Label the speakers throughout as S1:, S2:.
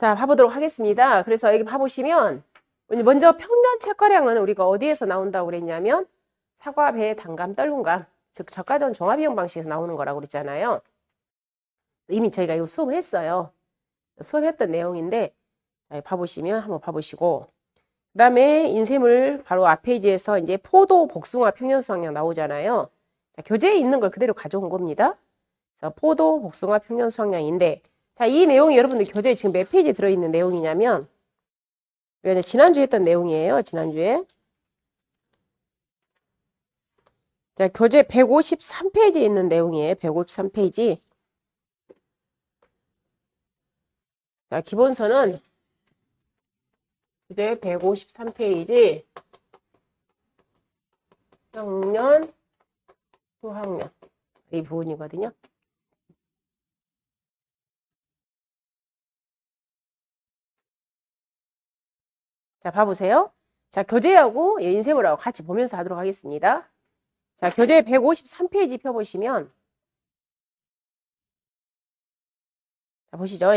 S1: 자, 봐보도록 하겠습니다. 그래서 여기 봐보시면 먼저 평년 채가량은 우리가 어디에서 나온다고 그랬냐면 사과, 배, 단감, 떨군감, 즉 저가전 종합이용 방식에서 나오는 거라고 그랬잖아요. 이미 저희가 이거 수업을 했어요. 수업했던 내용인데 자, 봐보시면 한번 봐보시고 그 다음에 인쇄물 바로 앞 페이지에서 이제 포도, 복숭아, 평년 수확량 나오잖아요. 자, 교재에 있는 걸 그대로 가져온 겁니다. 그래서 포도, 복숭아, 평년 수확량인데 자, 이 내용이 여러분들 교재에 지금 몇 페이지에 들어있는 내용이냐면 우리가 이제 지난주에 했던 내용이에요. 지난주에. 자, 교재 153페이지에 있는 내용이에요. 153페이지. 자, 기본서는 교재 153페이지 평년 수확량 이 부분이거든요. 자, 봐보세요. 자, 교재하고 인쇄물하고 같이 보면서 하도록 하겠습니다. 자, 교재 153페이지 펴보시면 자, 보시죠.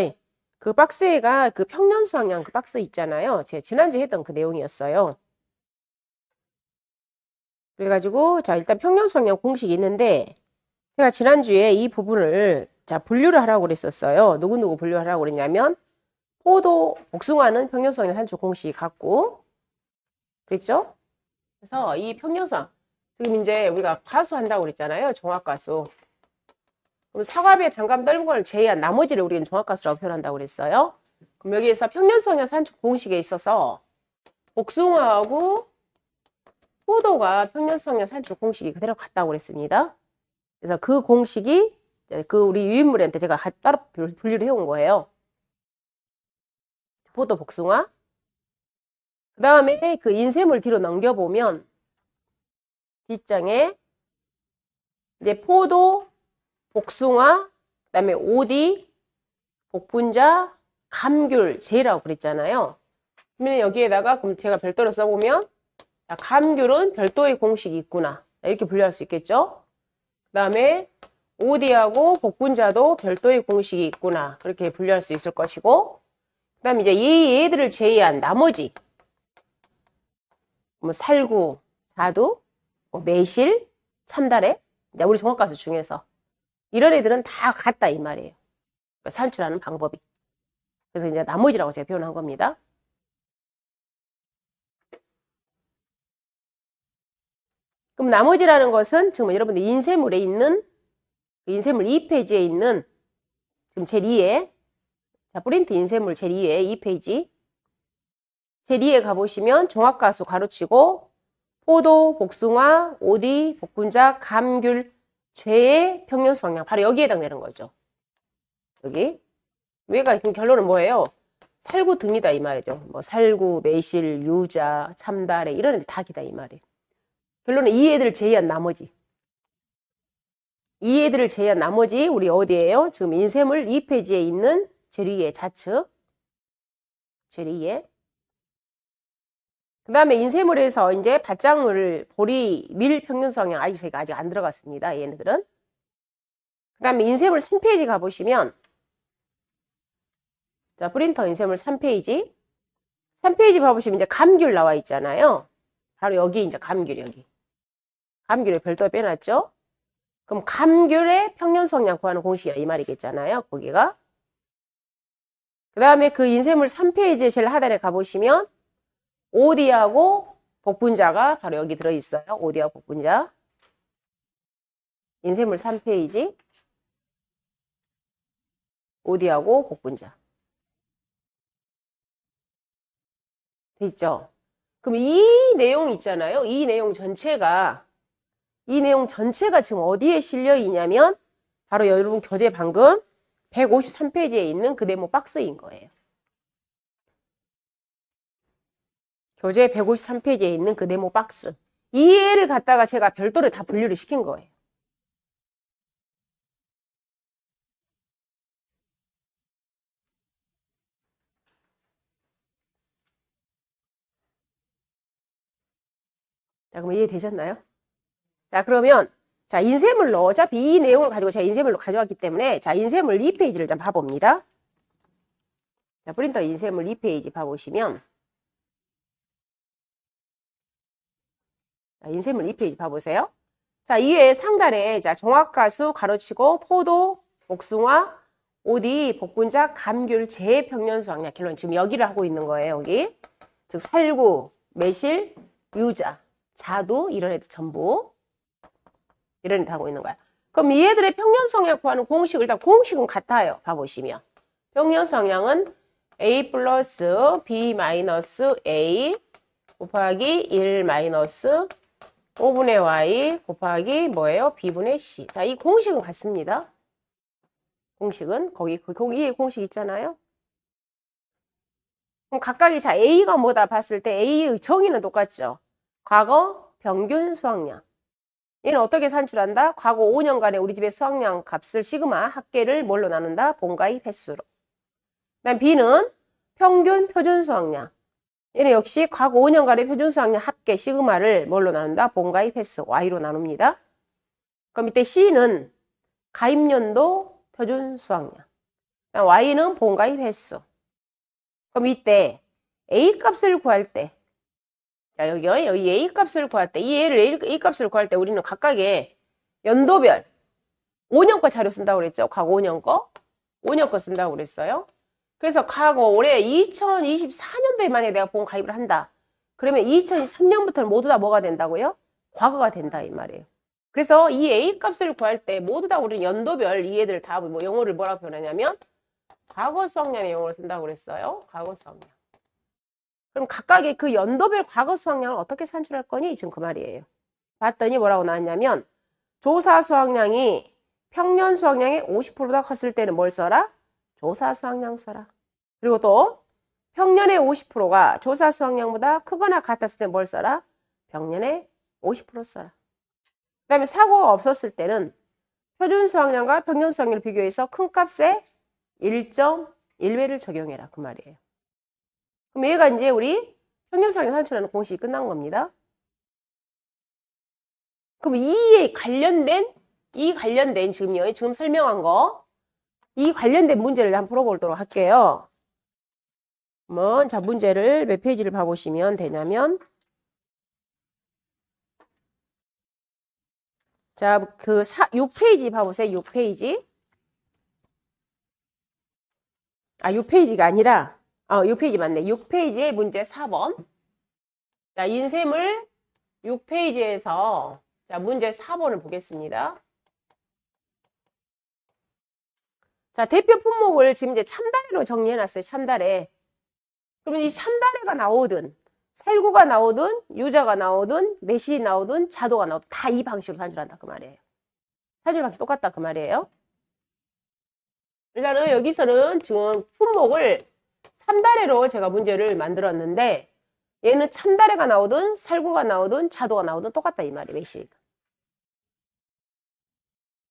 S1: 그 박스에가 그 평년 수확량 그 박스 있잖아요. 제가 지난주에 했던 그 내용이었어요. 그래가지고 자, 일단 평년 수확량 공식이 있는데 제가 지난주에 이 부분을 자, 분류를 하라고 그랬었어요. 누구누구 분류하라고 그랬냐면 포도, 복숭아는 평년 수확량 산출 공식이 같고 그랬죠? 그래서 이 평년 수확 지금 이제 우리가 과수한다고 그랬잖아요. 종합과수. 그럼 사과배, 단감, 떨군감을 제외한 나머지를 우리는 종합과수라고 표현한다고 그랬어요. 그럼 여기에서 평년 수확량 산출 공식에 있어서 복숭아하고 포도가 평년 수확량 산출 공식이 그대로 같다고 그랬습니다. 그래서 그 공식이 그 우리 유인물한테 제가 따로 분류를 해온 거예요. 포도, 복숭아. 그 다음에 그 인쇄물 뒤로 넘겨보면 뒷장에 이제 포도, 복숭아, 그 다음에 오디, 복분자, 감귤, 제라고 그랬잖아요. 그러면 여기에다가 그럼 제가 별도로 써보면 감귤은 별도의 공식이 있구나. 이렇게 분류할 수 있겠죠. 그 다음에 오디하고 복분자도 별도의 공식이 있구나. 그렇게 분류할 수 있을 것이고 그 다음에 이제 얘들을 제외한 나머지 뭐 살구, 자두, 뭐 매실, 참다래 이제 우리 종합과수 중에서 이런 애들은 다 같다 이 말이에요. 산출하는 방법이. 그래서 이제 나머지라고 제가 표현한 겁니다. 그럼 나머지라는 것은 지금 여러분들 인쇄물에 있는 인쇄물 2페이지에 있는 지금 제일 2에 자, 프린트 인쇄물 제일 2에 2페이지 제일 2에 가보시면 종합과수 가로치고 포도, 복숭아, 오디, 복분자, 감귤, 죄의 평년 수확량 바로 여기에 해당되는 거죠. 여기 위가 결론은 뭐예요? 살구 등이다 이 말이죠. 뭐 살구, 매실, 유자, 참다래 이런 애들 다 기다 이 말이에요. 결론은 이 애들을 제외한 나머지 이 애들을 제외한 나머지 우리 어디에요? 지금 인쇄물 2페이지에 있는 제일 위에 좌측 제일 위에 그 다음에 인쇄물에서 이제 밭작물, 보리, 밀 평년 수확량 저희가 아직 안 들어갔습니다. 얘네들은. 그 다음에 인쇄물 3페이지 가보시면 자, 프린터 인쇄물 3페이지 3페이지 봐보시면 이제 감귤 나와 있잖아요. 바로 여기 이제 감귤 여기. 감귤을 별도로 빼놨죠. 그럼 감귤의 평년 수확량 구하는 공식이라 이 말이겠잖아요. 거기가. 그 다음에 그 인쇄물 3페이지 제일 하단에 가보시면 오디하고 복분자가 바로 여기 들어있어요. 오디하고 복분자. 인쇄물 3페이지. 오디하고 복분자. 됐죠? 그럼 이 내용 있잖아요. 이 내용 전체가 지금 어디에 실려 있냐면 바로 여러분 교재 방금 153페이지에 있는 그 네모 박스인 거예요. 교재 153페이지에 있는 그 네모 박스. 이 애를 갖다가 제가 별도로 다 분류를 시킨 거예요. 자, 그럼 이해되셨나요? 자, 그러면 자, 인쇄물로 어차피 이 내용을 가지고 제가 인쇄물로 가져왔기 때문에 자, 인쇄물 2페이지를 좀 봐봅니다. 자, 프린터 인쇄물 2페이지 봐보시면, 자, 인쇄물 2페이지 봐보세요. 자, 이에 상단에 자, 종합가수 가로치고 포도, 복숭아, 오디, 복분자, 감귤, 재평년수확량 결론 지금 여기를 하고 있는 거예요. 여기 즉 살구, 매실, 유자, 자두 이런 애들 전부 이런 애들 하고 있는 거야. 그럼 이 애들의 평년수확량 구하는 공식을 일단 공식은 같아요. 봐보시면 평년수확량은 A 플러스 B 마이너스 A 곱하기 1 마이너스 5분의 Y 곱하기 뭐예요? B분의 C. 자, 이 공식은 같습니다. 공식은 거기에 공식 있잖아요. 그럼 각각이 자 A가 뭐다 봤을 때 A의 정의는 똑같죠. 과거 평균 수확량. 얘는 어떻게 산출한다? 과거 5년간의 우리 집의 수확량 값을 시그마 합계를 뭘로 나눈다? 본가입 횟수로. 그다음 B는 평균 표준 수확량. 얘는 역시 과거 5년간의 표준 수확량 합계 시그마를 뭘로 나눈다? 본가입 횟수 Y로 나눕니다. 그럼 이때 C는 가입연도 표준 수확량. Y는 본가입 횟수. 그럼 이때 A 값을 구할 때, 자, 여기 A 값을 구할 때, 이 A 값을 구할 때 우리는 각각의 연도별 5년 거 자료 쓴다고 그랬죠? 과거 5년 거? 5년 거 쓴다고 그랬어요. 그래서 과거 올해 2024년도에 만약에 내가 본 가입을 한다. 그러면 2023년부터는 모두 다 뭐가 된다고요? 과거가 된다 이 말이에요. 그래서 이 A 값을 구할 때 모두 다 우리는 연도별 이 애들 다 뭐 영어를 뭐라고 표현하냐면 과거 수확량의 영어를 쓴다고 그랬어요. 과거 수확량. 그럼 각각의 그 연도별 과거 수확량을 어떻게 산출할 거니? 지금 그 말이에요. 봤더니 뭐라고 나왔냐면 조사 수확량이 평년 수확량의 50%다 컸을 때는 뭘 써라? 조사 수확량 써라. 그리고 또 평년의 50%가 조사 수확량보다 크거나 같았을 때 뭘 써라? 평년의 50% 써라. 그 다음에 사고가 없었을 때는 표준 수확량과 평년 수확량을 비교해서 큰 값에 1.1배를 적용해라. 그 말이에요. 그럼 얘가 이제 우리 평년 수확량 산출하는 공식이 끝난 겁니다. 그럼 이에 관련된 지금요. 지금 설명한 거 이 관련된 문제를 한번 풀어보도록 할게요. 자, 문제를 몇 페이지를 봐보시면 되냐면 자, 6페이지 봐보세요. 6페이지. 6페이지가 아니라 6페이지 맞네. 6페이지의 문제 4번. 자, 인쇄물 6페이지에서 자, 문제 4번을 보겠습니다. 자, 대표 품목을 지금 이제 참다래로 정리해놨어요. 참다래. 그러면 이 참다래가 나오든 살구가 나오든 유자가 나오든 매실이 나오든 자도가 나오든 다 이 방식으로 산출한다 그 말이에요. 산출 방식 똑같다 그 말이에요. 일단은 여기서는 지금 품목을 참다래로 제가 문제를 만들었는데 얘는 참다래가 나오든 살구가 나오든 자도가 나오든 똑같다 이 말이에요. 매실.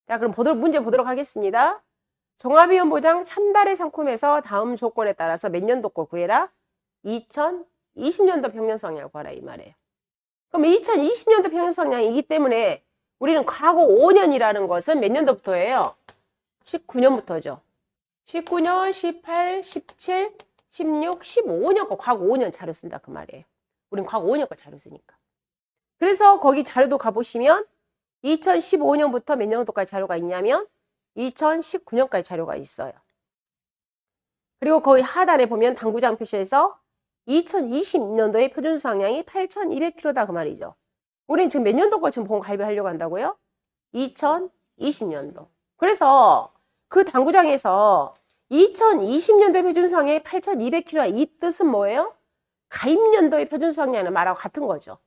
S1: 자, 그럼 문제 보도록 하겠습니다. 종합이온 보장 참다래 상품에서 다음 조건에 따라서 몇 년도 거 구해라? 2020년도 평년 수확량을 구하라 이 말이에요. 그럼 2020년도 평년 수확량이기 때문에 우리는 과거 5년이라는 것은 몇 년도부터예요? 19년부터죠. 19년, 18, 17, 16, 15년 거 과거 5년 자료 쓴다 그 말이에요. 우린 과거 5년 거 자료 쓰니까. 그래서 거기 자료도 가보시면 2015년부터 몇 년도까지 자료가 있냐면 2019년까지 자료가 있어요. 그리고 거기 하단에 보면 당구장 표시에서 2020년도의 표준 수확량이 8,200kg다 그 말이죠. 우린 지금 몇 년도 거 지금 보험 가입을 하려고 한다고요? 2020년도. 그래서 그 당구장에서 2020년도의 표준 수확량이 8,200kg다 이 뜻은 뭐예요? 가입년도의 표준 수확량을 말하고 같은 거죠.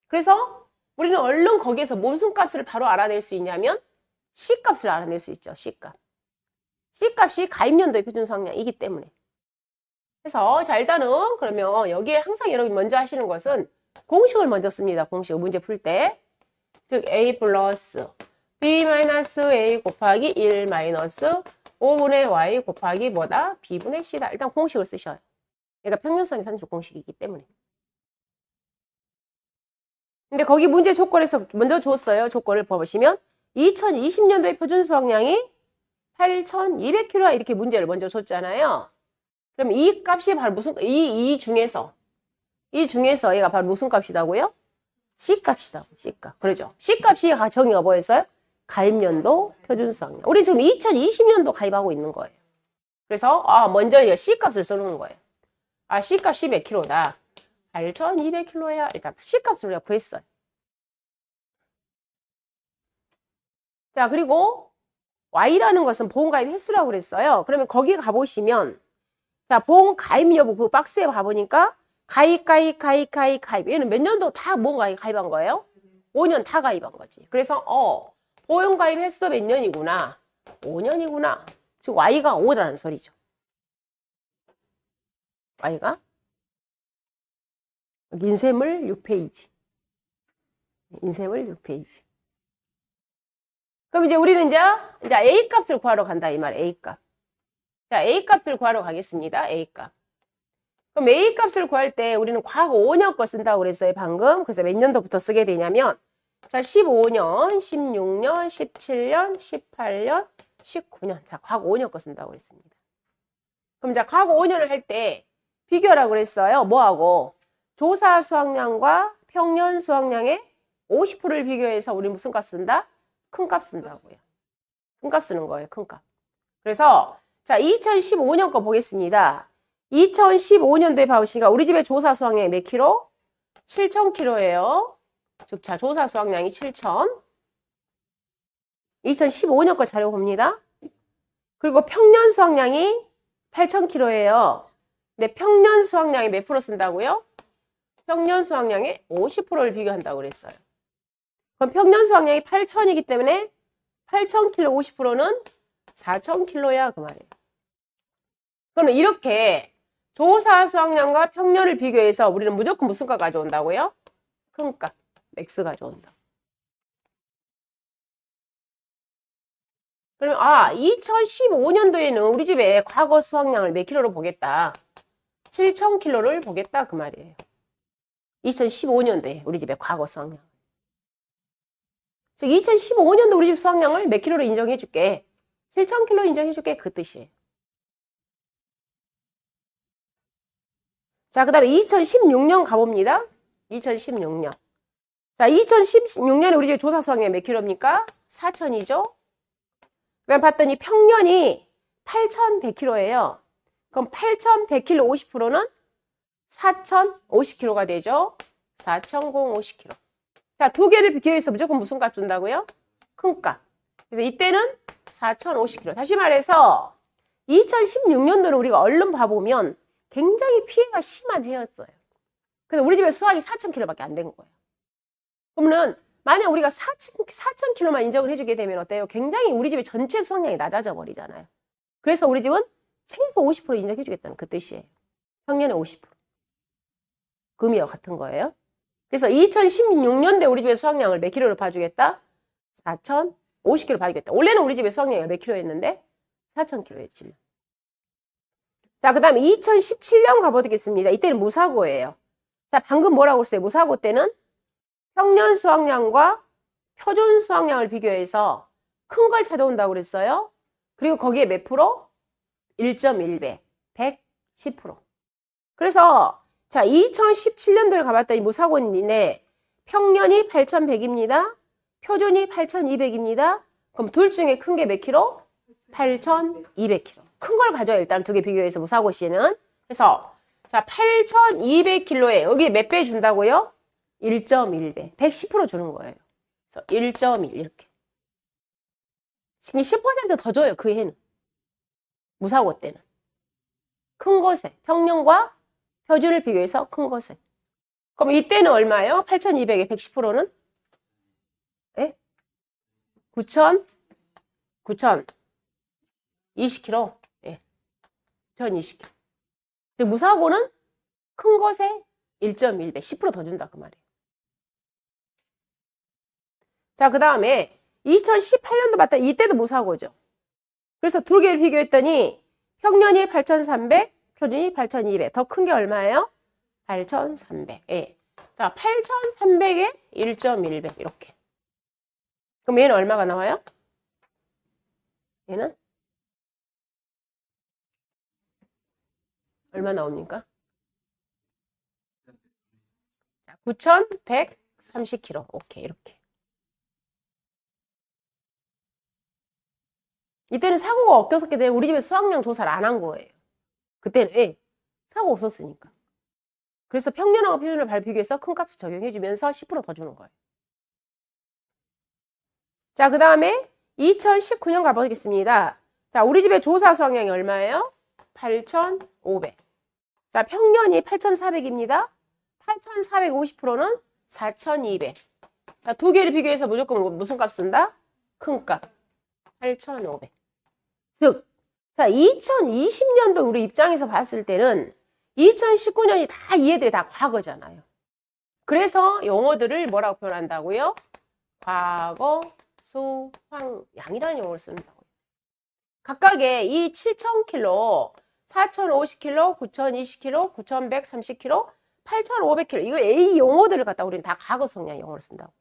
S1: 그래서 우리는 얼른 거기에서 무슨 값을 바로 알아낼 수 있냐면 C값을 알아낼 수 있죠. C값. C값이 가입연도의 표준 수확량이기 때문에. 그래서 자 일단은 그러면 여기에 항상 여러분 먼저 하시는 것은 공식을 먼저 씁니다. 공식 문제 풀 때. 즉 A 플러스 B 마이너스 A 곱하기 1 마이너스 5분의 Y 곱하기 뭐다? B분의 C다. 일단 공식을 쓰셔요. 얘가 평균성의 산출 공식이기 때문에. 근데 거기 문제 조건에서 먼저 줬어요. 조건을 보시면 2020년도의 표준 수확량이 8,200kg 이렇게 문제를 먼저 줬잖아요. 그럼 이 값이 바로 무슨, 이 중에서 얘가 바로 무슨 값이다고요? C값이다. C값. 그러죠. C값이 정의가 뭐였어요? 가입연도 표준수학량. 우리 지금 2020년도 가입하고 있는 거예요. 그래서 먼저 이 C값을 써놓은 거예요. C값이 몇 킬로다? 8,200kg야. 일단 C값을 우리가 구했어요. 자, 그리고 Y라는 것은 보험가입 횟수라고 그랬어요. 그러면 거기 가보시면, 자, 보험가입 여부 그 박스에 가보니까 가입. 얘는 몇 년도 다 보험가입 가입한 거예요? 5년 다 가입한 거지. 그래서, 보험가입 횟수도 몇 년이구나? 5년이구나. 즉, Y가 5라는 소리죠. Y가? 인쇄물 6페이지. 인쇄물 6페이지. 그럼 이제 우리는 이제 A 값을 구하러 간다 이 말. A 값. 자, A 값을 구하러 가겠습니다. A 값. 그럼 A 값을 구할 때 우리는 과거 5년 거 쓴다고 그랬어요, 방금. 그래서 몇 년도부터 쓰게 되냐면 자, 15년, 16년, 17년, 18년, 19년. 자, 과거 5년 거 쓴다고 그랬습니다. 그럼 자, 과거 5년을 할 때 비교하라고 그랬어요. 뭐하고? 조사 수확량과 평년 수확량의 50%를 비교해서 우리 무슨 값 쓴다? 큰 값 쓴다고요. 큰 값 쓰는 거예요. 큰 값. 그래서 자, 2015년 거 보겠습니다. 2015년도에 봐보시니까 우리 집의 조사 수확량이 몇 킬로? 7,000kg예요. 즉, 자, 조사 수확량이 7,000. 2015년 거 자료 봅니다. 그리고 평년 수확량이 8,000kg예요. 근데 평년 수확량이 몇 프로 쓴다고요? 평년 수확량의 50%를 비교한다고 그랬어요. 그럼 평년 수확량이 8,000이기 때문에 8,000kg 50%는 4,000kg야 그 말이에요. 그러면 이렇게 조사 수확량과 평년을 비교해서 우리는 무조건 무슨 값 가져온다고요? 큰 값, X 가져온다. 그러면 2015년도에는 우리 집에 과거 수확량을 몇 킬로로 보겠다? 7,000kg를 보겠다 그 말이에요. 2015년도에 우리 집의 과거 수확량. 즉 2015년도 우리 집 수확량을 몇 킬로로 인정해 줄게? 7,000kg 인정해 줄게 그 뜻이에요. 자, 그 다음에 2016년 가봅니다. 2016년. 자, 2016년에 우리 집 조사 수확량이 몇 킬로입니까? 4,000이죠. 그럼 봤더니 평년이 8,100kg예요. 그럼 8,100kg 50%는 4,050kg가 되죠. 4,050kg. 자, 두 개를 비교해서 무조건 무슨 값 준다고요? 큰 값. 그래서 이때는 4,050kg. 다시 말해서 2016년도는 우리가 얼른 봐보면 굉장히 피해가 심한 해였어요. 그래서 우리 집에 수확이 4,000kg밖에 안 된 거예요. 그러면 만약 우리가 4,000kg만 인정을 해주게 되면 어때요? 굉장히 우리 집의 전체 수확량이 낮아져 버리잖아요. 그래서 우리 집은 최소 50% 인정해주겠다는 그 뜻이에요. 평년의 50%. 금이와 같은 거예요. 그래서 2016년도에 우리 집의 수확량을 몇 킬로로 봐주겠다? 4,050kg 봐주겠다. 원래는 우리 집의 수확량이 몇 킬로였는데? 4,000kg였지. 자, 그 다음에 2017년 가보겠습니다. 이때는 무사고예요. 자, 방금 뭐라고 했어요? 무사고 때는 평년 수확량과 표준 수확량을 비교해서 큰 걸 찾아온다고 그랬어요. 그리고 거기에 몇 프로? 1.1배, 110%. 그래서 자, 2017년도를 가봤더니 무사고인데 평년이 8,100입니다. 표준이 8,200입니다. 그럼 둘 중에 큰 게 몇 킬로? 8,200kg. 큰 걸 가져요. 일단 두 개 비교해서 무사고 씨는. 그래서 자, 8,200kg에 여기 몇 배 준다고요? 1.1배. 110% 주는 거예요. 그래서 1.1 이렇게. 10% 더 줘요. 그 해는. 무사고 때는. 큰 것에 평년과 표준을 비교해서 큰 것에. 그럼 이때는 얼마예요? 8,200에 110%는? 예? 9,020kg. 예. 9,020kg. 무사고는 큰 것에 1.1배, 10%더 준다 그 말이에요. 자, 그 다음에 2018년도 봤다. 이때도 무사고죠. 그래서 두 개를 비교했더니 평년이 8,300, 표준이 8,200. 더 큰 게 얼마예요? 8,300. 예. 자, 8,300에 1.1배 이렇게. 그럼 얘는 얼마가 나와요? 얘는 얼마 나옵니까? 9,130km. 오케이, 이렇게. 이때는 사고가 없었기 때문에 우리 집에 수확량 조사를 안 한 거예요. 그때는 사고 없었으니까. 그래서 평년하고 표준을 비교해서 큰 값을 적용해주면서 10%더 주는 거예요. 자, 그 다음에 2019년 가보겠습니다. 자, 우리 집의 조사 수확량이 얼마예요? 8,500. 자, 평년이 8,400입니다. 8,450%는 4,200. 자, 두 개를 비교해서 무조건 무슨 값 쓴다? 큰 값. 8,500. 즉, 자, 2020년도 우리 입장에서 봤을 때는 2019년이 다 이 애들이 다 과거잖아요. 그래서 용어들을 뭐라고 표현한다고요? 과거 수확량이라는 용어를 쓴다고요. 각각의 이 7,000km, 4,050km, 9,020km, 9,130km, 8,500km 이거 A 용어들을 갖다 우리는 다 과거 수확량 용어를 쓴다고.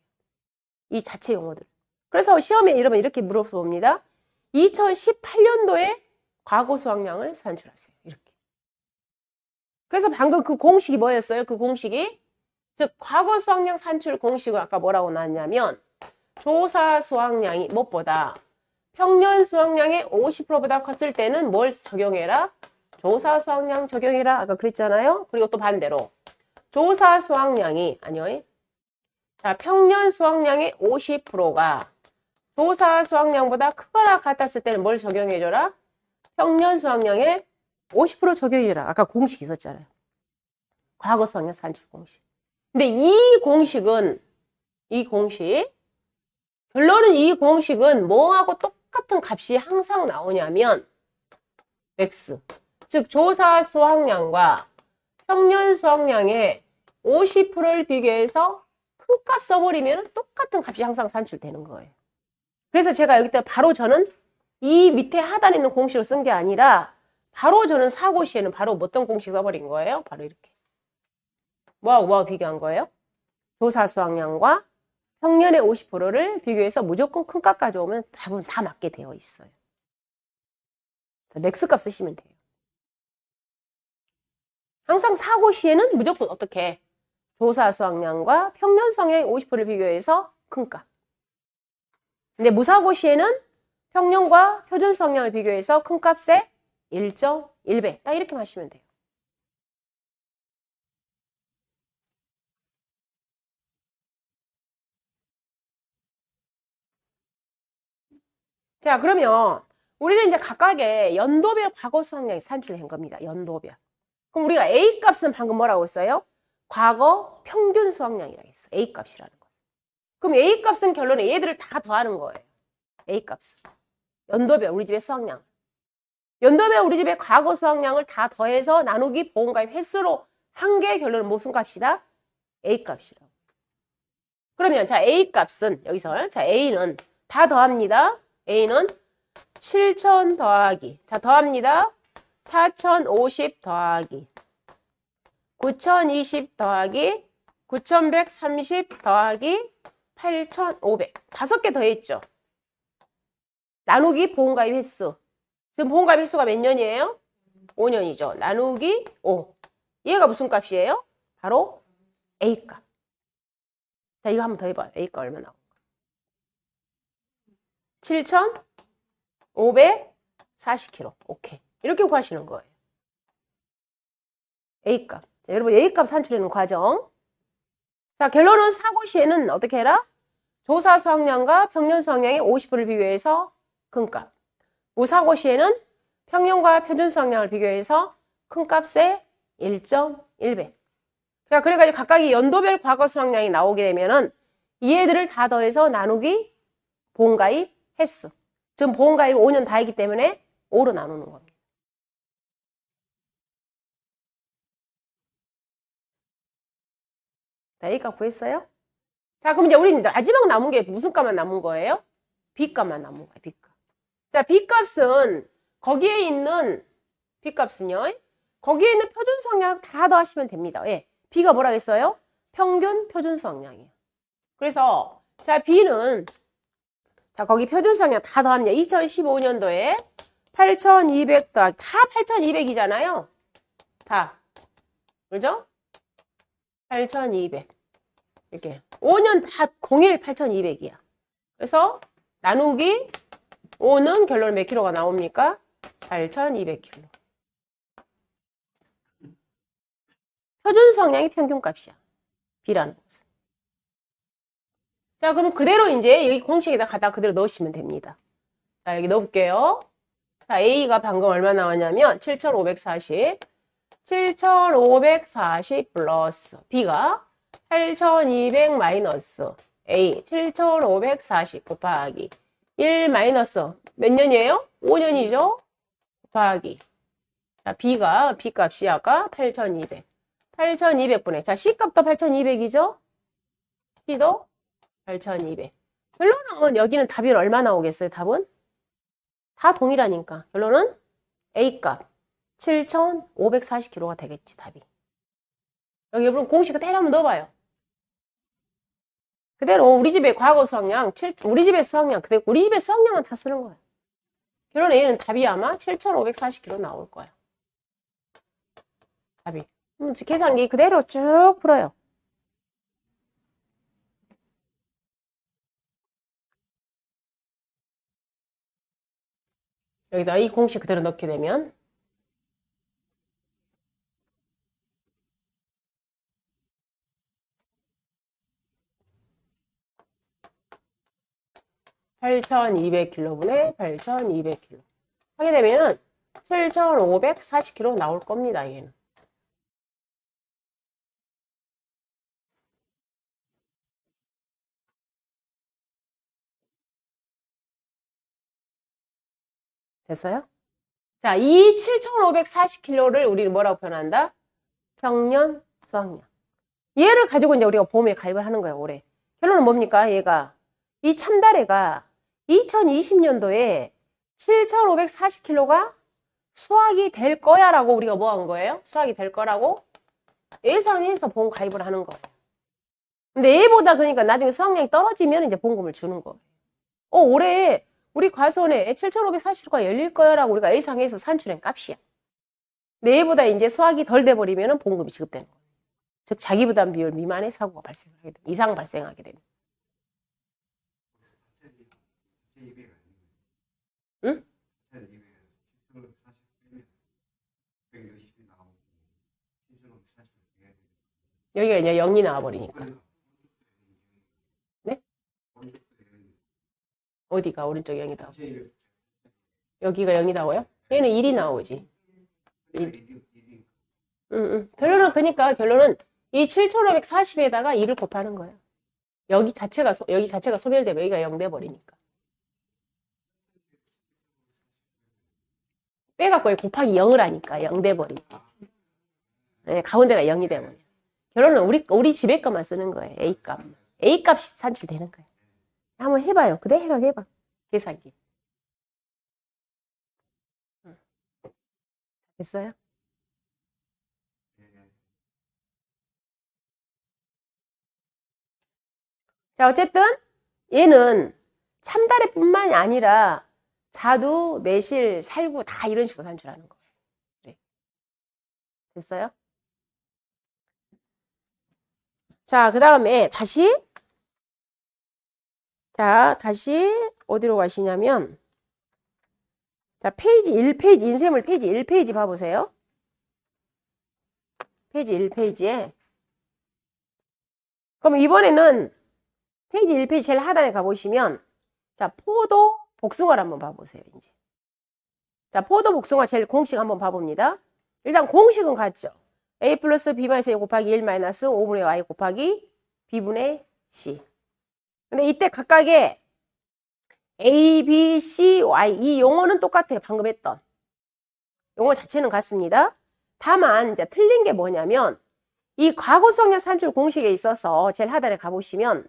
S1: 이 자체 용어들. 그래서 시험에 이러면 이렇게 물어봅니다. 2018년도에 과거 수확량을 산출하세요. 이렇게. 그래서 방금 그 공식이 뭐였어요? 그 공식이 즉 과거 수확량 산출 공식은 아까 뭐라고 나왔냐면 조사 수확량이 무엇보다 평년 수확량의 50%보다 컸을 때는 뭘 적용해라? 조사 수확량 적용해라. 아까 그랬잖아요. 그리고 또 반대로 조사 수확량이 아니요. 자, 평년 수확량의 50%가 조사 수확량보다 크거나 같았을 때는 뭘 적용해줘라? 평년 수확량의 50% 적용해줘라. 아까 공식 있었잖아요. 과거 수확량 산출 공식. 근데 이 공식은 결론은 이 공식은 뭐하고 똑같은 값이 항상 나오냐면 맥스. 즉 조사 수확량과 평년 수확량의 50%를 비교해서 큰 값 써버리면 똑같은 값이 항상 산출되는 거예요. 그래서 제가 여기 때 바로 저는 이 밑에 하단에 있는 공식을 쓴 게 아니라 바로 저는 사고 시에는 바로 어떤 공식 써버린 거예요? 바로 이렇게. 뭐하고 비교한 거예요? 조사 수확량과 평년의 50%를 비교해서 무조건 큰 값 가져오면 답은 다 맞게 되어 있어요. 맥스 값 쓰시면 돼요. 항상 사고 시에는 무조건 어떻게? 조사 수확량과 평년 수확량의 50%를 비교해서 큰 값. 근데 무사고 시에는 평년과 표준 수확량을 비교해서 큰 값의 1.1배. 딱 이렇게 하시면 돼요. 자, 그러면 우리는 이제 각각의 연도별 과거 수확량이 산출된 겁니다. 연도별. 그럼 우리가 A 값은 방금 뭐라고 했어요? 과거 평균 수확량이라고 했어. A 값이라는 거. 그럼 A 값은 결론에 얘들을 다 더하는 거예요. A 값은. 연도별 우리 집의 수확량. 연도별 우리 집의 과거 수확량을 다 더해서 나누기 보험가입 횟수로 한 개의 결론은 무슨 값이다? A 값이라고. 그러면 자 A 값은 여기서 자 A는 다 더합니다. A는 7,000 더하기 자 더합니다. 4,050 더하기 9,020 더하기 9,130 더하기 8,500 5개 더했죠. 나누기 보험가입 횟수. 지금 보험가입 횟수가 몇 년이에요? 5년이죠. 나누기 5. 얘가 무슨 값이에요? 바로 A값. 자, 이거 한번 더 해봐요. A값 얼마 나올까? 7,540km. 오케이. 이렇게 구하시는 거예요. A값. 자, 여러분 A값 산출하는 과정. 자, 결론은 사고 시에는 어떻게 해라? 조사 수확량과 평년 수확량의 50%를 비교해서 큰 값. 무사고 시에는 평년과 표준 수확량을 비교해서 큰 값의 1.1배. 자, 그래가지고 각각의 연도별 과거 수확량이 나오게 되면은 이 애들을 다 더해서 나누기 보험가입 횟수. 지금 보험가입 5년 다이기 때문에 5로 나누는 겁니다. 자, A값 구했어요? 자, 그럼 이제 우리 마지막 남은 게 무슨 값만 남은 거예요? B값만 남은 거예요, B값. 자, B값은 거기에 있는 B값은요. 거기에 있는 표준 수확량 다 더하시면 됩니다. 예. B가 뭐라 했어요? 평균 표준 수확량이에요. 그래서 자, B는 자, 거기 표준 수확량 다 더합니다. 2015년도에 8,200 더하기 다 8,200이잖아요. 다. 그죠? 8,200. 이렇게. 5년 다 8,200이야. 그래서 나누기 5는 결론 몇 킬로가 나옵니까? 8,200킬로. 표준 수확량이 평균값이야. B라는 것은. 자, 그럼 그대로 이제 여기 공식에다 갖다 그대로 넣으시면 됩니다. 자, 여기 넣어볼게요. 자, A가 방금 얼마 나왔냐면 7,540. 7,540 플러스 B가 8,200 마이너스 A 7,540 곱하기 1 마이너스 몇 년이에요? 5년이죠? 곱하기 자, B가 B값이 아까 8,200 8,200분의 자, C값도 8,200이죠? C도 8,200 결론은 여기는 답이 얼마 나오겠어요? 답은? 다 동일하니까 결론은 A값 7,540kg가 되겠지 답이. 여기 여러분 공식 그대로 한번 넣어봐요. 그대로 우리 집의 과거 수확량, 우리 집의 수확량, 그대로 우리 집의 수확량만 다 쓰는 거야. 결론에 얘는 답이 아마 7,540kg 나올 거야. 답이. 계산기 그대로 쭉 풀어요. 여기다 이 공식 그대로 넣게 되면 8,200kg분의 8,200kg 하게 되면은 7,540kg 나올 겁니다. 얘는. 됐어요? 자, 이 7,540kg를 우리는 뭐라고 표현한다? 평년 수확량. 얘를 가지고 이제 우리가 보험에 가입을 하는 거예요, 올해. 결론은 뭡니까? 얘가 이 참다래가 2020년도에 7,540kg가 수확이 될 거야 라고 우리가 뭐 한 거예요? 수확이 될 거라고 예상해서 보험 가입을 하는 거예요. 근데 얘보다 그러니까 나중에 수확량이 떨어지면 이제 보험금을 주는 거예요. 올해 우리 과수원에 7,540kg가 열릴 거야 라고 우리가 예상해서 산출한 값이야. 근데 얘보다 이제 수확이 덜 돼버리면 보험금이 지급되는 거예요. 즉 자기부담 비율 미만의 사고가 발생하게 됩니다. 이상 발생하게 됩니다. 응? 여기가 이제 0이 나와버리니까. 네? 어디가 오른쪽 0이 나오고? 여기가 0이 나와요? 얘는 1이 나오지. 1. 결론은 그러니까 결론은 이 7,540에다가 2를 곱하는 거예요. 여기 자체가 소멸되면 여기가 0 돼버리니까. 빼갖고 곱하기 0을 하니까 0 돼버리지. 네, 가운데가 0이 돼버려. 결론은 우리 집에 것만 쓰는 거예요. A값. A값이 산출되는 거예요. 한번 해봐요. 그대로 해봐. 계산기. 됐어요? 자, 어쨌든 얘는 참다래 뿐만이 아니라 자두, 매실, 살구 다 이런 식으로 산출하는 거예요. 그래. 됐어요? 자, 그 다음에 다시 어디로 가시냐면 자, 페이지 1페이지 인쇄물 페이지 1페이지 봐보세요. 페이지 1페이지에 그럼 이번에는 페이지 1페이지 제일 하단에 가보시면 자, 포도 복숭아를 한번 봐보세요. 이제 자, 포도 복숭아 제일 공식 한번 봐봅니다. 일단 공식은 같죠. A 플러스 B 마이너스 A 곱하기 1 마이너스 5분의 Y 곱하기 B분의 C. 근데 이때 각각의 A, B, C, Y 이 용어는 똑같아요. 방금 했던 용어 자체는 같습니다. 다만 이제 틀린 게 뭐냐면 이 과거수확량 산출 공식에 있어서 제일 하단에 가보시면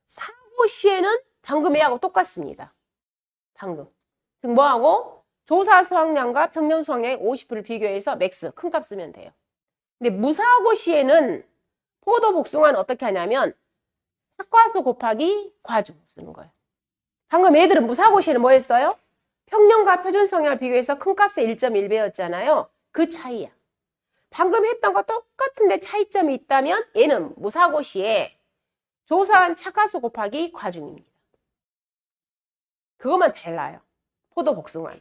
S1: 사고 시에는 방금 얘하고 똑같습니다. 방금. 즉 뭐하고? 조사 수확량과 평년 수확량의 50%를 비교해서 맥스 큰 값 쓰면 돼요. 근데 무사고 시에는 포도 복숭아는 어떻게 하냐면 삭과수 곱하기 과주 쓰는 거예요. 방금 애들은 무사고 시에는 뭐 했어요? 평년과 표준 수확량을 비교해서 큰 값의 1.1배였잖아요. 그 차이야. 방금 했던 거 똑같은데 차이점이 있다면 얘는 무사고 시에 조사한 차가수 곱하기 과중입니다. 그것만 달라요. 포도 복숭아는.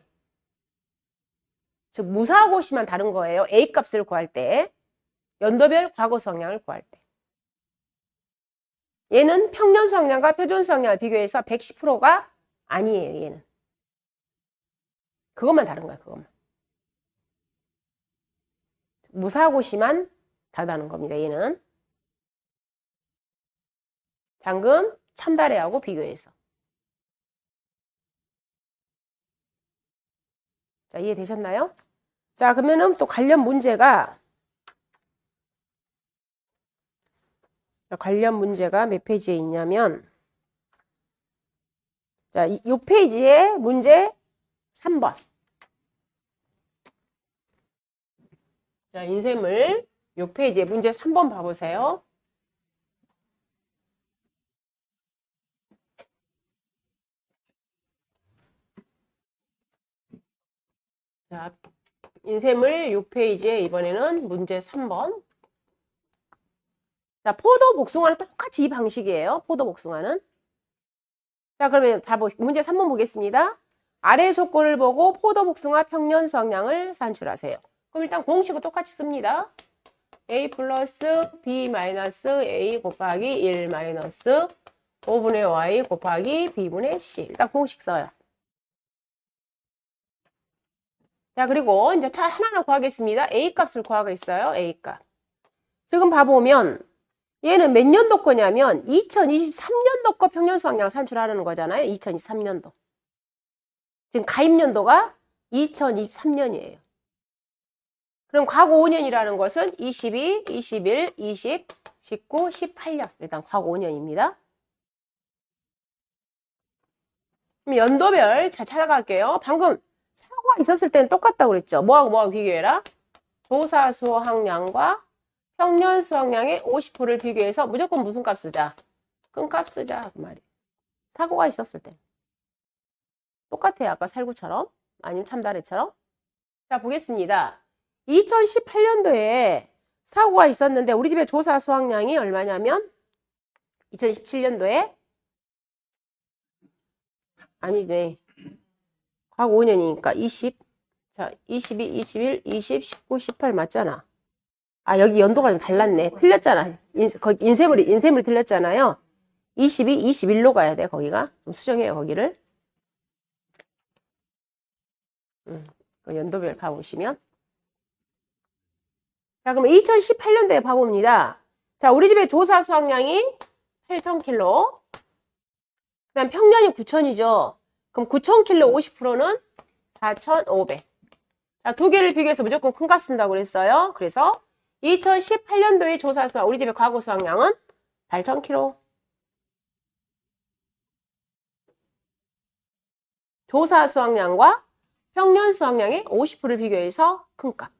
S1: 즉 무사고 시만 다른 거예요. A 값을 구할 때. 연도별 과거 수확량을 구할 때. 얘는 평년 수확량과 표준 수확량을 비교해서 110%가 아니에요. 얘는. 그것만 다른 거야. 그것만. 무사고시만 다르다는 겁니다. 얘는. 장금, 참다래하고 비교해서. 자, 이해되셨나요? 자, 그러면은 또 관련 문제가 몇 페이지에 있냐면 자, 6페이지에 문제 3번. 자, 인쇄물 6페이지에 문제 3번 봐보세요. 자, 인쇄물 6페이지에 이번에는 문제 3번. 자, 포도 복숭아는 똑같이 이 방식이에요. 포도 복숭아는. 자, 그러면 문제 3번 보겠습니다. 아래 조건을 보고 포도 복숭아 평년 수확량을 산출하세요. 그럼 일단 공식은 똑같이 씁니다. A 플러스 B 마이너스 A 곱하기 1 마이너스 5분의 Y 곱하기 B분의 C. 일단 공식 써요. 자, 그리고 이제 차 하나하나 구하겠습니다. A 값을 구하겠어요. A 값. 지금 봐보면 얘는 몇 년도 거냐면 2023년도 거 평년 수확량 산출하라는 거잖아요. 2023년도. 지금 가입연도가 2023년이에요. 그럼 과거 5년이라는 것은 22, 21, 20, 19, 18년. 일단 과거 5년입니다. 그럼 연도별 자 찾아갈게요. 방금 사고가 있었을 때는 똑같다고 그랬죠. 뭐하고 비교해라? 조사 수확량과 평년 수확량의 50%를 비교해서 무조건 무슨 값 쓰자? 큰 값 쓰자. 그 말이에요. 사고가 있었을 때. 똑같아요. 아까 살구처럼. 아니면 참다래처럼. 자, 보겠습니다. 2018년도에 사고가 있었는데 우리 집의 조사 수확량이 얼마냐면 2017년도에 아니네. 과거 5년이니까 20. 자, 22, 21, 20, 19, 18 맞잖아. 아, 여기 연도가 좀 달랐네. 틀렸잖아. 인쇄물이 틀렸잖아요. 22, 21로 가야 돼, 거기가. 좀 수정해요, 거기를. 연도별 봐보시면. 자, 그럼 2018년도에 봐봅니다. 자, 우리 집의 조사 수확량이 8,000kg. 그 다음 평년이 9,000이죠. 그럼 9,000kg 50%는 4,500. 자, 두 개를 비교해서 무조건 큰 값 쓴다고 그랬어요. 그래서 2018년도의 조사 수확, 우리 집의 과거 수확량은 8,000kg. 조사 수확량과 평년 수확량의 50%를 비교해서 큰 값.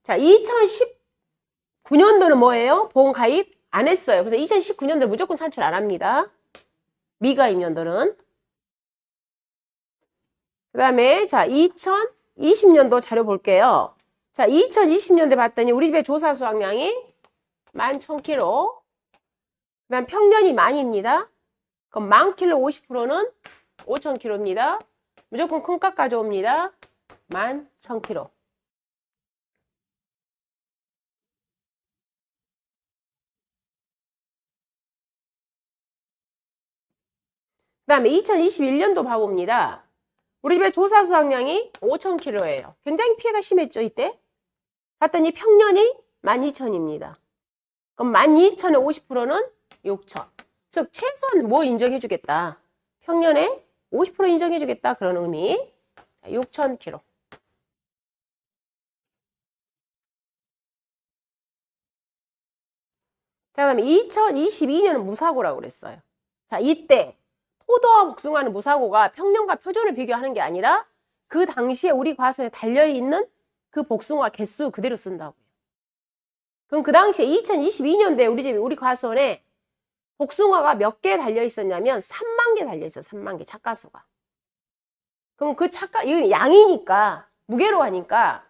S1: 자, 2019년도는 뭐예요? 보험 가입 안 했어요. 그래서 2019년도 무조건 산출 안 합니다. 미가입 연도는. 그 다음에 자, 2020년도 자료 볼게요. 자, 2020년도에 봤더니 우리 집의 조사 수확량이 11,000kg. 그 다음 평년이 만입니다. 그럼 10,000kg 50%는 5,000kg입니다. 무조건 큰 값 가져옵니다. 11,000kg. 그 다음에 2021년도 봐봅니다. 우리 집의 조사 수확량이 5,000kg예요. 굉장히 피해가 심했죠, 이때? 봤더니 평년이 12,000입니다. 그럼 12,000의 50%는 6,000. 즉, 최소한 뭐 인정해주겠다? 평년에 50% 인정해주겠다. 그런 의미. 6,000kg. 자, 그다음에 2022년은 무사고라고 그랬어요. 자, 이때 포도와 복숭아는 무사고가 평년과 표준을 비교하는 게 아니라 그 당시에 우리 과수원에 달려있는 그 복숭아 개수 그대로 쓴다고요. 그럼 그 당시에 2022년도에 우리 과수원에 복숭아가 몇 개 달려있었냐면 3만 개 달려있어요. 3만 개 착가수가. 그럼 이건 양이니까 무게로 하니까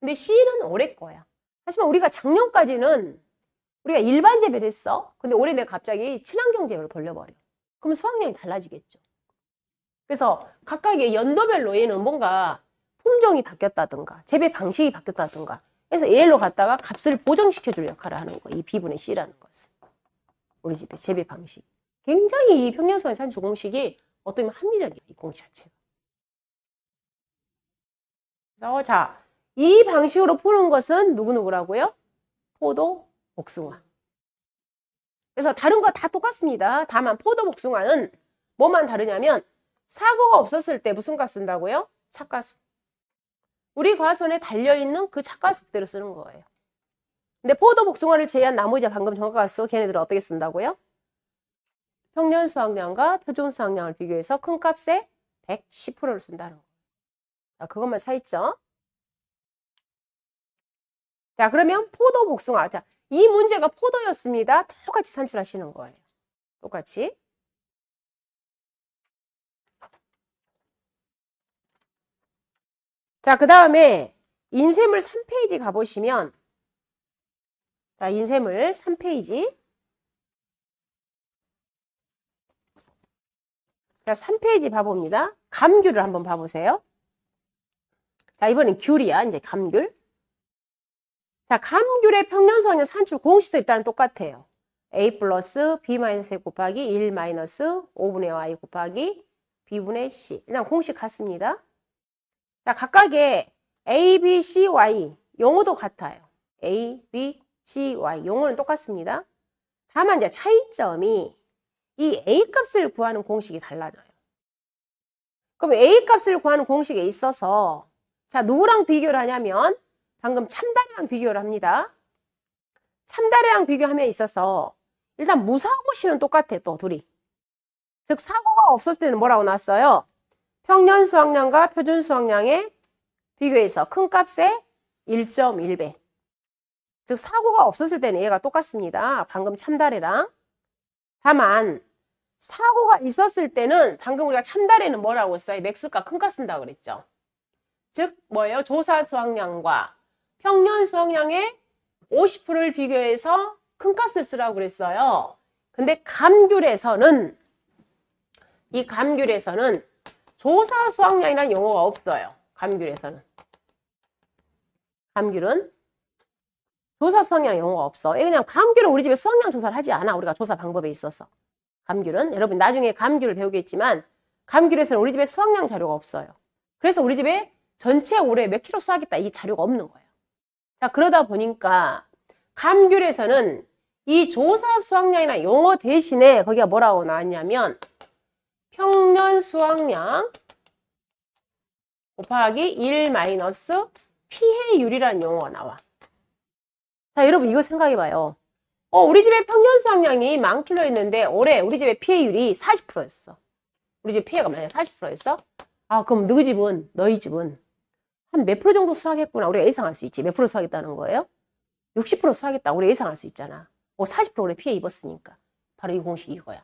S1: 근데 C는 올해 거야. 하지만 우리가 작년까지는 우리가 일반 재배를 했어. 근데 올해 내가 갑자기 친환경 재배로 돌려버려. 그럼 수확량이 달라지겠죠. 그래서 각각의 연도별로 얘는 뭔가 품종이 바뀌었다든가 재배 방식이 바뀌었다든가 해서 AL로 갖다가 값을 보정시켜줄 역할을 하는 거예요. 이 B분의 C라는 것은. 우리 집의 재배 방식. 굉장히 이 평년수확량 산출 공식이 어떻게 보면 합리적이에요. 이 공식 자체가. 자, 이 방식으로 푸는 것은 누구누구라고요? 포도, 복숭아. 그래서 다른 거 다 똑같습니다. 다만 포도, 복숭아는 뭐만 다르냐면 사고가 없었을 때 무슨 값 쓴다고요? 착가수. 우리 과수원에 달려있는 그 착가수 그대로 쓰는 거예요. 근데 포도, 복숭아를 제외한 나머지 방금 정가수 걔네들은 어떻게 쓴다고요? 평년 수확량과 표준 수확량을 비교해서 큰 값에 110%를 쓴다는 거예요. 자, 그것만 차이점. 자, 그러면 포도, 복숭아. 자, 이 문제가 포도였습니다. 똑같이 산출하시는 거예요. 똑같이. 자, 그 다음에 인쇄물 3페이지 가보시면, 자, 인쇄물 3페이지. 자, 3페이지 봐봅니다. 감귤을 한번 봐보세요. 자, 이번엔 귤이야. 이제 감귤. 자, 감귤의 평년 수확량 산출 공식도 일단은 똑같아요. A 플러스 B-A 곱하기 1 마이너스 5분의 Y 곱하기 B분의 C. 그냥 공식 같습니다. 자, 각각의 A, B, C, Y 용어도 같아요. A, B, C, Y 용어는 똑같습니다. 다만 이제 차이점이 이 A 값을 구하는 공식이 달라져요. 그럼 A 값을 구하는 공식에 있어서 자, 누구랑 비교를 하냐면 방금 참다리랑 비교를 합니다. 참다리랑 비교함에 있어서 일단 무사고시는 똑같아, 또 둘이. 즉 사고가 없었을 때는 뭐라고 나왔어요? 평년 수확량과 표준 수확량의 비교해서 큰 값의 1.1배. 즉 사고가 없었을 때는 얘가 똑같습니다. 방금 참다리랑. 다만 사고가 있었을 때는 방금 우리가 참다리는 뭐라고 했어요? 맥스가 큰 값 쓴다고 그랬죠. 즉 뭐예요? 조사 수확량과 평년 수확량의 50%를 비교해서 큰 값을 쓰라고 그랬어요. 근데 감귤에서는 이 감귤에서는 조사 수확량이라는 용어가 없어요. 감귤에서는. 감귤은 조사 수확량 용어가 없어. 그냥 감귤은 우리 집에 수확량 조사를 하지 않아. 우리가 조사 방법에 있어서. 감귤은 여러분 나중에 감귤을 배우겠지만 감귤에서는 우리 집에 수확량 자료가 없어요. 그래서 우리 집에 전체 올해 몇 킬로 수확했다 이 자료가 없는 거예요. 자, 그러다 보니까 감귤에서는 이 조사 수확량이나 용어 대신에 거기가 뭐라고 나왔냐면 평년 수확량 곱하기 1 마이너스 피해율이라는 용어가 나와. 자, 여러분 이거 생각해봐요. 우리 집에 평년 수확량이 10,000킬로였는데 올해 우리 집의 피해율이 40%였어. 우리 집 피해가 만약에 40%였어? 아, 그럼 너희 집은 한 몇 프로 정도 수확했구나. 우리가 예상할 수 있지. 몇 프로 수확했다는 거예요? 60% 수확했다. 우리가 예상할 수 있잖아. 40% 올해 피해 입었으니까. 바로 이 공식이 이거야.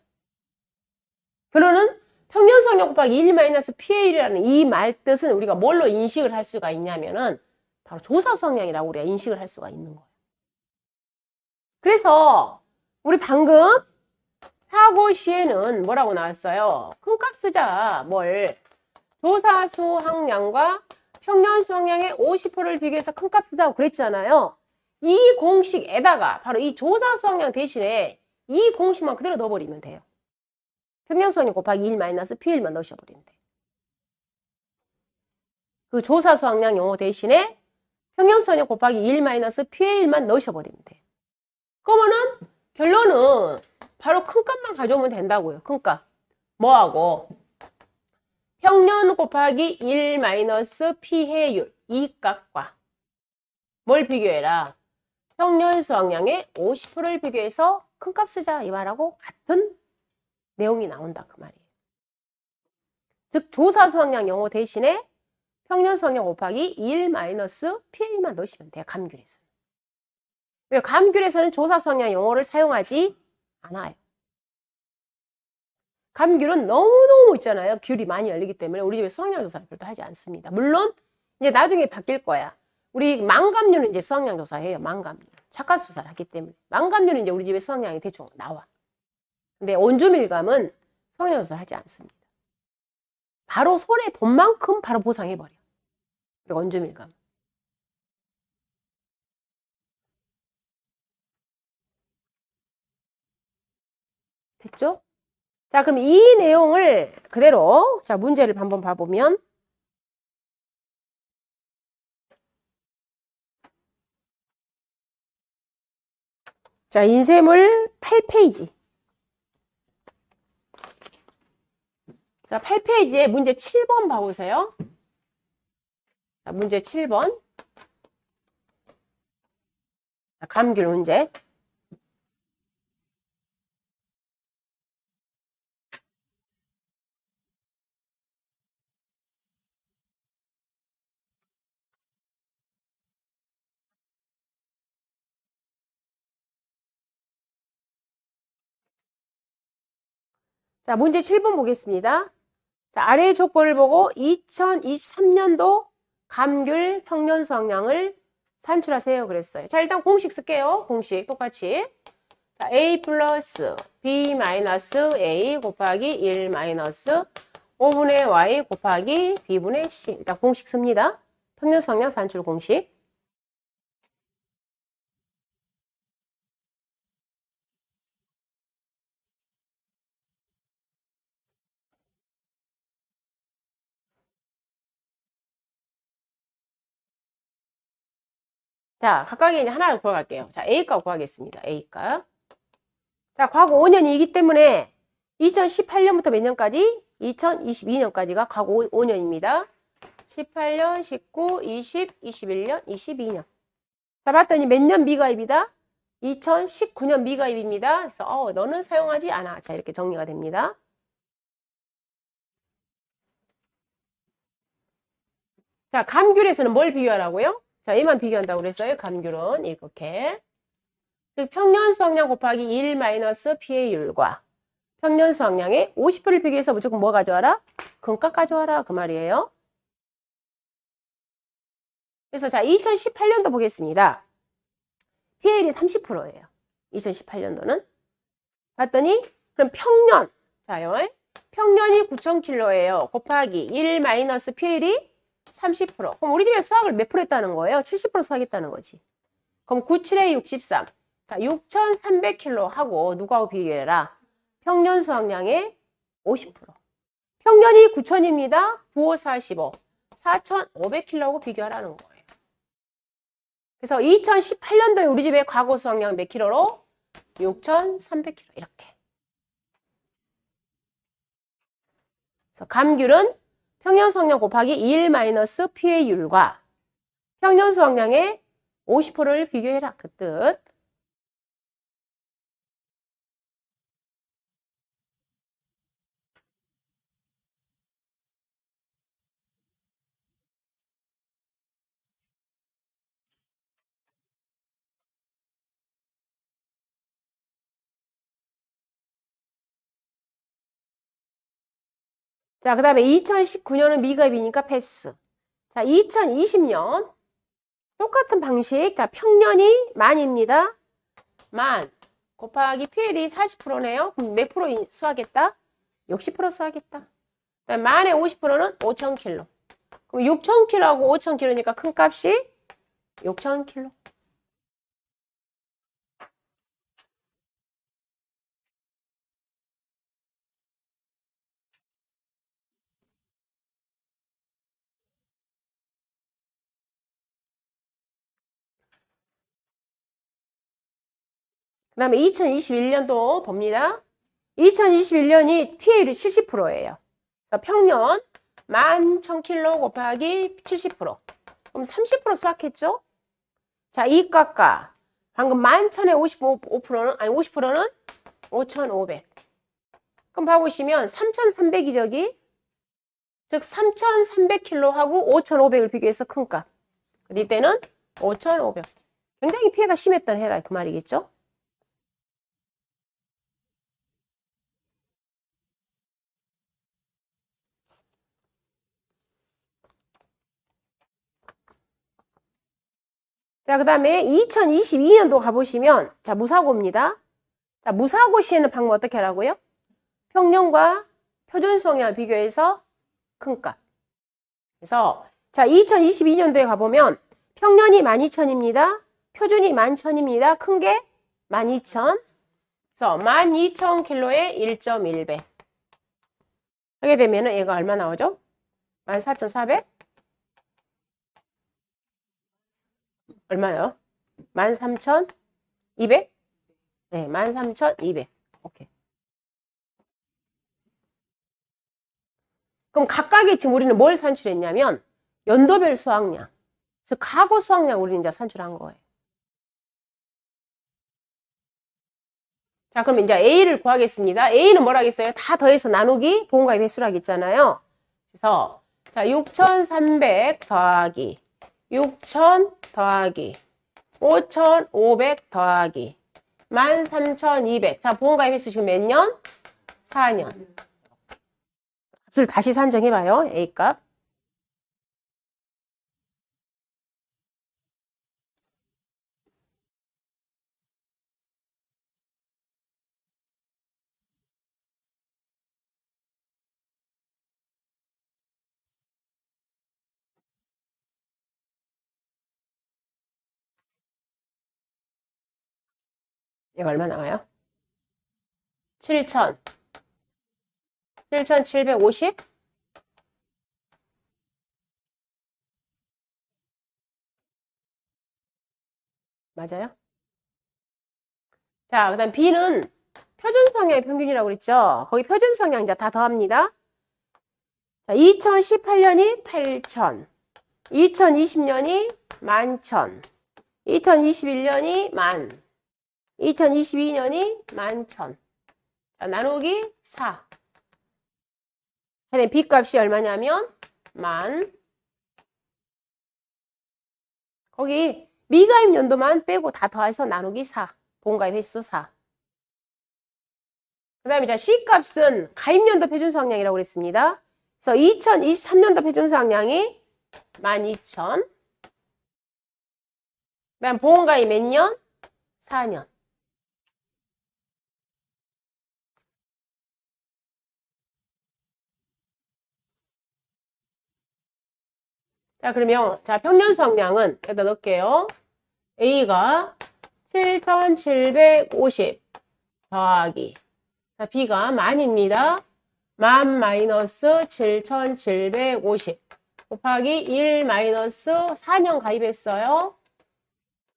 S1: 결론은 평년 수확량 곱하기 1 마이너스 피해율이라는 이 말 뜻은 우리가 뭘로 인식을 할 수가 있냐면은 바로 조사 수확량이라고 우리가 인식을 할 수가 있는 거예요. 그래서 우리 방금 사고 시에는 뭐라고 나왔어요? 큰 값 쓰자. 뭘? 조사 수확량과 평년 수확량의 50%를 비교해서 큰 값 쓰자고 그랬잖아요. 이 공식에다가 바로 이 조사 수확량 대신에 이 공식만 그대로 넣어버리면 돼요. 평년 수확량 곱하기 1 마이너스 피해율만 넣으셔버리면 돼요. 그 조사 수확량 용어 대신에 평년 수확량 곱하기 1 마이너스 피해율만 넣으셔버리면 돼요. 그러면은 결론은 바로 큰 값만 가져오면 된다고요. 큰 값. 뭐하고? 평년 곱하기 1 마이너스 피해율 이 값과 뭘 비교해라? 평년 수확량의 50%를 비교해서 큰 값 쓰자 이 말하고 같은 내용이 나온다 그 말이에요. 즉 조사 수확량 용어 대신에 평년 수확량 곱하기 1 마이너스 피해율만 넣으시면 돼요. 감귤에서는. 왜? 감귤에서는 조사 수확량 용어를 사용하지 않아요. 감귤은 너무너무 있잖아요. 귤이 많이 열리기 때문에 우리 집에 수확량 조사를 별도 하지 않습니다. 물론 이제 나중에 바뀔 거야. 우리 망감률은 이제 수학량 조사해요. 망감률. 착화수사를 하기 때문에. 망감률은 이제 우리 집에 수학량이 대충 나와. 근데 온주밀감은 수학량 조사를 하지 않습니다. 바로 손에 본 만큼 바로 보상해버려. 그리고 온주밀감. 됐죠? 자, 그럼 이 내용을 그대로 자 문제를 한번 봐보면 자, 인쇄물 8페이지. 자, 8페이지에 문제 7번 봐보세요. 자, 문제 7번. 자, 감귤 문제. 자, 문제 7번 보겠습니다. 자, 아래의 조건을 보고 2023년도 감귤 평년 수확량을 산출하세요. 그랬어요. 자, 일단 공식 쓸게요. 공식 똑같이. 자, A 플러스 B 마이너스 A 곱하기 1 마이너스 5분의 Y 곱하기 B분의 C. 일단 공식 씁니다. 평년 수확량 산출 공식. 자, 각각의 이제 하나를 구해갈게요. 자, A값 구하겠습니다. A값. 자, 과거 5년이기 때문에 2018년부터 몇 년까지? 2022년까지가 과거 5년입니다. 18년, 19, 20, 21년, 22년. 자, 봤더니 몇 년 미가입이다? 2019년 미가입입니다. 그래서 너는 사용하지 않아. 자, 이렇게 정리가 됩니다. 자, 감귤에서는 뭘 비교하라고요? 자, 얘만 비교한다고 그랬어요. 감귤은 이렇게. 즉 평년 수확량 곱하기 1 마이너스 피해율과 평년 수확량의 50%를 비교해서 무조건 뭐 가져와라? 금값 가져와라. 그 말이에요. 그래서 자, 2018년도 보겠습니다. 피해율이 30%예요. 2018년도는. 봤더니 그럼 평년. 자요. 평년이 9,000kg예요. 곱하기 1 마이너스 피해율이 30%. 그럼 우리 집에 수확을 몇 프로 했다는 거예요? 70% 수확했다는 거지. 그럼 9, 7에 63. 자, 6,300kg 하고 누구하고 비교해라? 평년 수확량의 50%. 평년이 9,000입니다. 9, 5, 45. 4,500kg하고 비교하라는 거예요. 그래서 2018년도에 우리 집의 과거 수확량 몇 킬로로? 6,300kg 이렇게. 그래서 감귤은 평년 수확량 곱하기 1 마이너스 피해율과 평년 수확량의 50%를 비교해라. 그 뜻. 자, 그 다음에 2019년은 미가입이니까 패스. 자, 2020년 똑같은 방식. 자, 평년이 만입니다. 만 곱하기 피해율이 40%네요. 그럼 몇 프로 수하겠다? 60% 수하겠다. 만의 50%는 5,000kg. 그럼 6,000kg하고 5,000kg니까 큰 값이 6,000kg. 그 다음에 2021년도 봅니다. 2021년이 피해율이 70%예요. 그래서 평년 11,000kg 곱하기 70%. 그럼 30% 수확했죠? 자, 이 값과 방금 11,000에 55%는, 아니 50%는 5,500. 그럼 봐보시면 3,300이 저기, 즉 3,300kg하고 5,500을 비교해서 큰 값. 이때는 5,500. 굉장히 피해가 심했던 해라 그 말이겠죠? 자, 그 다음에 2022년도 가보시면, 자, 무사고입니다. 자, 무사고 시에는 방법 어떻게 하라고요? 평년과 표준수학량을 비교해서 큰 값. 그래서, 자, 2022년도에 가보면, 평년이 12,000입니다. 표준이 11,000입니다. 큰 게 12,000. 그래서 12,000kg에 1.1배. 하게 되면은 얘가 얼마 나오죠? 14,400? 얼마요? 13,200? 네, 13,200. 오케이. 그럼 각각의 지금 우리는 뭘 산출했냐면 연도별 수학량. 즉 과거 수학량 우리는 이제 산출한 거예요. 자, 그럼 이제 A를 구하겠습니다. A는 뭐라 하겠어요? 다 더해서 나누기 보험가입 횟수라 하겠잖아요. 그래서 자, 6,300 더하기 6,000 더하기 5,500 더하기 13,200. 자, 보험가입 횟수 지금 몇 년? 4년. 값을 다시 산정해봐요. A값. 이거 얼마 나와요? 7,000. 7,750? 맞아요? 자, 그 다음 B는 표준성향의 평균이라고 그랬죠? 거기 표준성향 이제 다 더합니다. 자, 2018년이 8,000. 2020년이 11,000. 2021년이 10,000. 2022년이 11,000. 자, 나누기 4. 근데 B값이 얼마냐면 10,000. 거기 미가입 연도만 빼고 다 더해서 나누기 4. 보험가입 횟수 4. 그 다음에 자, C값은 가입연도 표준수학량이라고 그랬습니다. 그래서 2023년도 표준수학량이 12,000. 그 다음 보험가입 몇 년? 4년. 자, 그러면 자, 평년수학량은 여기다 넣을게요. A가 7,750 더하기 자, B가 10,000입니다. 10,000 마이너스 7,750 곱하기 1 마이너스 4년 가입했어요.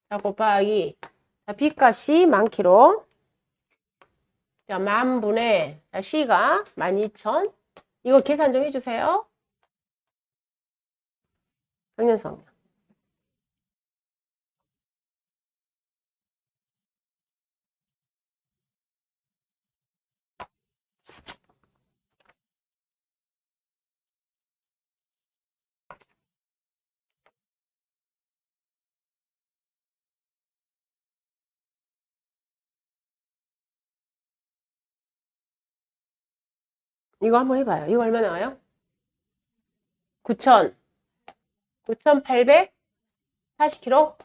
S1: 자, 곱하기 자, B값이 10,000kg. 자, 10,000분의 자, C가 12,000. 이거 계산 좀 해주세요. 평년수학량. 이거 한번 해봐요. 이거 얼마 나와요? 9,000. 9,840kg?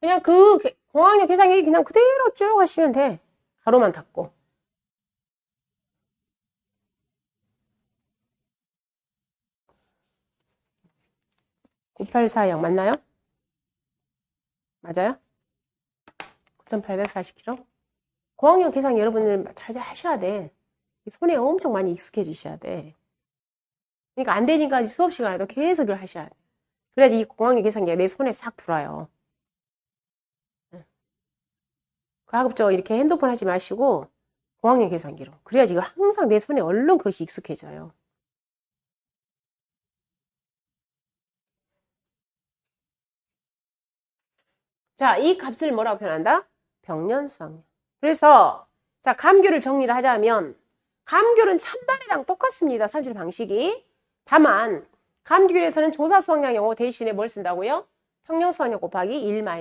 S1: 그냥 그 공학력 계산기 그냥 그대로 쭉 하시면 돼. 가로만 닫고. (9840) 맞나요? 맞아요? 9,840kg? 공학력 계산 여러분들 잘 하셔야 돼. 손에 엄청 많이 익숙해지셔야 돼. 그러니까 안 되니까 수업 시간에도 계속 을 하셔야 돼. 그래야지 이 공학력 계산기가 내 손에 싹 들어와요. 가급적 이렇게 핸드폰 하지 마시고 공학력 계산기로. 그래야지 이거 항상 내 손에 얼른 그것이 익숙해져요. 자, 이 값을 뭐라고 표현한다? 평년수학량. 그래서 자, 감귤을 정리를 하자면 감귤은 참다리랑 똑같습니다. 산출 방식이. 다만 감귤에서는 조사수학량 영어 대신에 뭘 쓴다고요? 평년수학량 곱하기 1 마이너스